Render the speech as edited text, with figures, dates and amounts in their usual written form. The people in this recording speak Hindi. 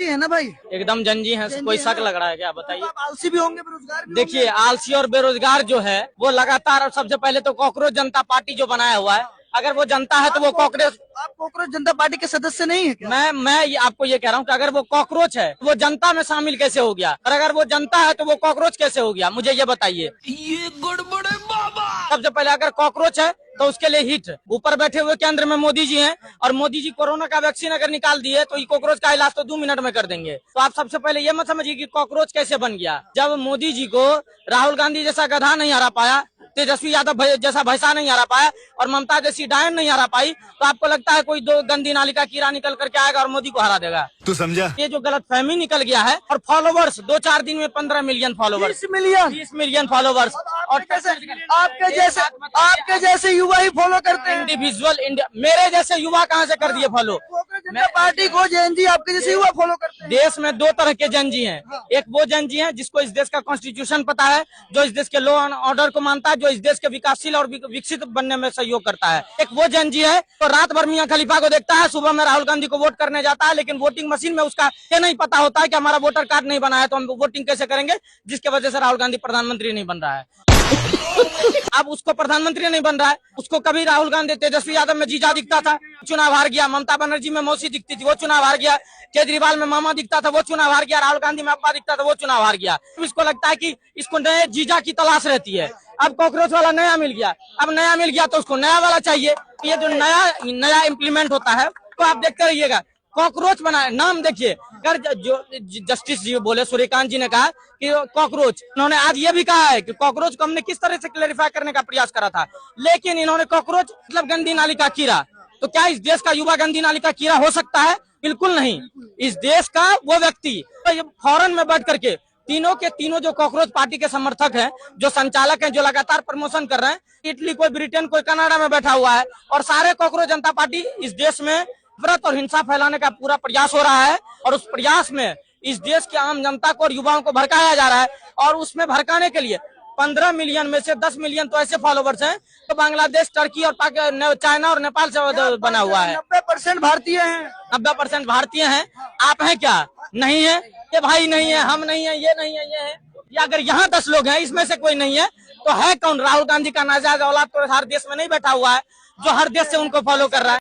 है ना भाई, एकदम जनजी है, कोई शक लग रहा है क्या बताइए। आप आलसी भी होंगे, बेरोजगार भी देखिए आलसी और बेरोजगार जो है वो लगातार, और सबसे पहले तो कॉकरोच जनता पार्टी जो बनाया हुआ है, अगर वो जनता है तो वो कॉकरोच। आप कॉकरोच जनता पार्टी के सदस्य नहीं है क्या? मैं आपको ये कह रहा हूँ कि अगर वो कॉकरोच है वो जनता में शामिल कैसे हो गया, और अगर वो जनता है तो वो कॉकरोच कैसे हो गया, मुझे ये बताइए। ये गड़बड़ है बाबा। सबसे पहले अगर कॉकरोच है तो उसके लिए हिट, ऊपर बैठे हुए केंद्र में मोदी जी हैं, और मोदी जी कोरोना का वैक्सीन अगर निकाल दिए तो ये कॉकरोच का इलाज तो 2 मिनट में कर देंगे। तो आप सबसे पहले ये मत समझिए कि कॉकरोच कैसे बन गया। जब मोदी जी को राहुल गांधी जैसा गधा नहीं हरा पाया, तेजस्वी यादव जैसा भैंसा नहीं हरा पाया, और ममता जैसी डायन नहीं हरा पाई, तो आपको लगता है कोई दो गंदी नाली का कीड़ा निकल करके आएगा और मोदी को हरा देगा? तू समझा? ये जो गलत फहमी निकल गया है। और फॉलोवर्स 2-4 दिन में 15 मिलियन फॉलोवर्स, 20 मिलियन फॉलोवर्स, और आपके जैसे युवा ही फॉलो करते हैं। इंडिविजुअल इंडिया, मेरे जैसे युवा कहाँ से कर दिए फॉलो? कॉकरोच जनता पार्टी को जेएनजी आपके जैसे युवा फॉलो करते हैं। देश में 2 तरह के जनजी हैं, एक वो जनजी हैं जिसको इस देश का कॉन्स्टिट्यूशन पता है, जो इस देश के लॉ एंड ऑर्डर को मानता है, जो इस देश के विकासशील और विकसित बनने में सहयोग करता है। एक वो जनजी है तो रात भर मियां खलीफा को देखता है, सुबह में राहुल गांधी को वोट करने जाता है, लेकिन वोटिंग मशीन में उसका ये नहीं पता होता है कि हमारा वोटर कार्ड नहीं बना है तो हम वोटिंग कैसे करेंगे, जिसकी वजह से राहुल गांधी प्रधानमंत्री नहीं बन रहा है। अब उसको प्रधानमंत्री नहीं बन रहा है, उसको कभी राहुल गांधी तेजस्वी यादव में जीजा दिखता था, चुनाव हार गया, ममता बनर्जी में मौसी दिखती थी, वो चुनाव हार गया, केजरीवाल में मामा दिखता था, वो चुनाव हार गया, राहुल गांधी में अब्बा दिखता था, वो चुनाव हार गया। इसको लगता है कि इसको नए जीजा की तलाश रहती है। अब कॉकरोच वाला नया मिल गया, अब नया मिल गया तो उसको नया वाला चाहिए। ये जो नया इम्प्लीमेंट होता है तो आप देखते रहिएगा। कॉकरोच बनाए नाम देखिए, अगर जो जस्टिस जी बोले, सूर्यकांत जी ने कहा कि कॉकरोच, उन्होंने आज ये भी कहा है कि कॉकरोच को हमने किस तरह से क्लेरिफाई करने का प्रयास करा था, लेकिन इन्होंने कॉकरोच मतलब गंदी नाली का कीड़ा। तो क्या इस देश का युवा गंदी नाली का कीड़ा हो सकता है? बिल्कुल नहीं। इस देश का वो व्यक्ति तो फॉरेन में बैठ करके तीनों के तीनों जो कॉकरोच पार्टी के समर्थक हैं, जो संचालक हैं, जो लगातार प्रमोशन कर रहे हैं, इटली, कोई ब्रिटेन, कोई कनाडा में बैठा हुआ है, और सारे कॉकरोच जनता पार्टी इस देश में नफरत और हिंसा फैलाने का पूरा प्रयास हो रहा है, और उस प्रयास में इस देश की आम जनता को और युवाओं को भड़काया जा रहा है। और उसमें भड़काने के लिए 15 मिलियन में से 10 मिलियन तो ऐसे फॉलोवर्स हैं तो बांग्लादेश, टर्की और चाइना और नेपाल से बना हुआ है। 90% भारतीय हैं। 90% भारतीय हैं। आप हैं क्या? नहीं है। ये भाई नहीं है, हम नहीं है, ये नहीं है, ये है। या अगर यहाँ 10 लोग हैं, इसमें से कोई नहीं है तो है कौन? राहुल गांधी का नाजायज औलाद तो हर देश में नहीं बैठा हुआ है जो हर देश से उनको फॉलो कर रहा है।